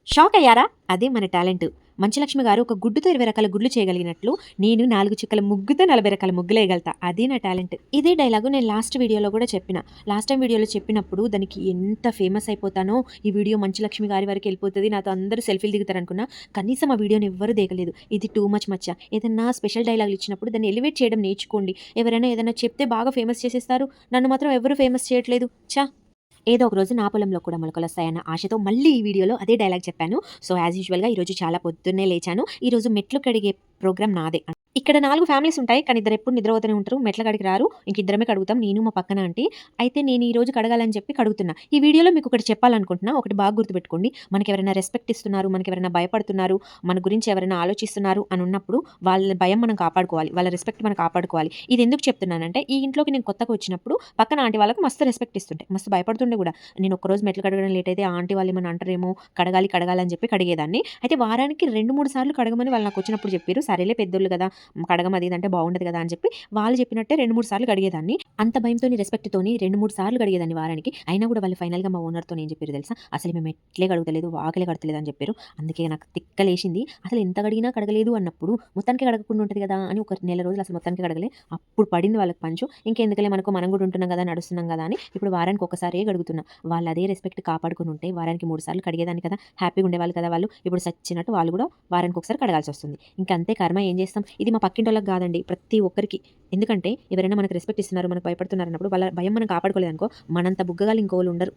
Shock అయ్యారా? అదే మన టాలెంట్. మంచులక్ష్మి గారు ఒక గుడ్డుతో 20 రకాల గుడ్లు చేయగలిగినట్లు, నేను 4 చుక్కల ముగ్గుతో 40 రకాల ముగ్గులేయగలుగుతా. అది నా టాలెంట్. ఇదే డైలాగు నేను లాస్ట్ వీడియోలో కూడా చెప్పిన. లాస్ట్ టైమ్ వీడియోలో చెప్పినప్పుడు దానికి ఎంత ఫేమస్ అయిపోతానో, ఈ వీడియో మంచులక్ష్మి గారి వరకెళ్ళిపోతది. నాతో అందరూ సెల్ఫీలు దిగుతారనుకున్నా. కనీసం ఆ వీడియోని ఎవ్వరు దేకలేదు. ఇది టూ మచ్ మచ్చ. ఏదన్నా స్పెషల్ డైలాగులు ఇచ్చినప్పుడు దాన్ని ఎలివేట్ చేయడం నేర్చుకోండి. ఎవరైనా ఏదైనా చెప్తే బాగా ఫేమస్ చేసేస్తారు. నన్ను మాత్రం ఎవరు ఫేమస్ చేయట్లేదు. ఛ! ఏదో ఒక రోజు నా పొలంలో కూడా మొలకలొస్తాయన్న ఆశతో మళ్ళీ ఈ వీడియోలో అదే డైలాగ్ చెప్పాను. సో, యాజ్ యూజువల్‌గా ఈరోజు చాలా పొద్దున్నే లేచాను. ఈరోజు మెట్లు కడిగే ప్రోగ్రామ్ నాదే. ఇక్కడ 4 ఫ్యామిలీస్ ఉంటాయి. కానీ ఇద్దరెప్పుడు నిద్రపోతూనే ఉంటారు. మెట్ల కాడికి రారు. ఇంక ఇద్దరమే కడుగుతాం. నేను మా పక్కన ఆంటీ. అయితే నేను ఈరోజు కడగాలని చెప్పి కడుగుతున్నా. ఈ వీడియోలో మీకొకటి చెప్పాలనుకుంటున్నా. ఒకటి బాగా గుర్తుపెట్టుకోండి. మనకెవరైనా రెస్పెక్ట్ ఇస్తున్నారు, మనకెవరైనా భయపడుతున్నారు, మన గురించి ఎవరైనా ఆలోచిస్తున్నారు అని ఉన్నప్పుడు వాళ్ళ భయం మనం కాపాడుకోవాలి. వాళ్ళ రెస్పెక్ట్ మనం కాపాడుకోవాలి. ఇది ఎందుకు చెప్తున్నానంటే, ఈ ఇంట్లోకి నేను కొత్తగా వచ్చినప్పుడు పక్కన ఆంటీ వాళ్ళకి మస్తు రెస్పెక్ట్ ఇస్తుండే. మస్తు భయపడుతుండే కూడా. నేను ఒక్కరోజు మెట్లు కడగడం లేట్ అయితే ఆ ఆంటీ వాళ్ళు ఏమన్నా అంటారేమో, కడగాలి, కడగాలి అని చెప్పి కడిగేదాన్ని. అయితే వారానికి 2, 3 సార్లు కడగమని వాళ్ళు నాకొచ్చినప్పుడు చెప్పిర్రు. సరేలే పెద్దోళ్ళు కదా! కడగం అది ఇది అంటే బాగుండదు కదా అని చెప్పి వాళ్ళు చెప్పినట్టే 2, 3 సార్లు కడిగేదాన్ని. అంత భయంతోని, రెస్పెక్ట్‌తోని 2, 3 సార్లు కడిగేదాన్ని వారానికి. అయినా కూడా వాళ్ళు ఫైనల్‌గా మా ఓనర్‌తోని ఏం చెప్పిర్రో తెలుసా? "అసలు మేము మెట్లే కడుగుతలేదు, వాకిలే కడతలేదు" అని చెప్పిర్రు. అందుకే నాకు తిక్కలేసింది. అసలు ఎంత కడిగినా కడగలేదు అన్నప్పుడు మొత్తానికి కడగకుండా ఉంటది కదా అని ఒక నెల రోజులు అసలు మొత్తానికి కడగలే. అప్పుడు పడింది వాళ్ళకి పంచు. ఇంకెందుకులే మనకు మనం కూడా ఉంటున్నాం కదా, నడుస్తున్నాం కదా అని ఇప్పుడు వారానికి ఒక్కసారే కడుగుతున్నా. వాళ్ళు అదే రెస్పెక్ట్ కాపాడుకొని ఉంటే వారానికి 3 సార్లు కడిగేదాన్ని కదా! హ్యాపీగా ఉండేవాళ్ళు కదా వాళ్ళు. ఇప్పుడు సచ్చినట్టు వాళ్ళు కూడా వారానికి ఒకసారి కడగాల్సొస్తుంది. ఇంక అంతే కర్మ, ఏం చేస్తాం. ఇది మా పక్కింటోళ్ళకి కాదండి, ప్రతి ఒక్కరికి. ఎందుకంటే ఎవరైనా మనకు రెస్పెక్ట్ ఇస్తున్నారు, మనకు భయపడుతున్నారు అన్నప్పుడు వాళ్ళ భయం మనం కాపాడుకోలేదనుకో, మనంత బుగ్గగాళ్ళు ఇంకోళ్ళు ఉండరు.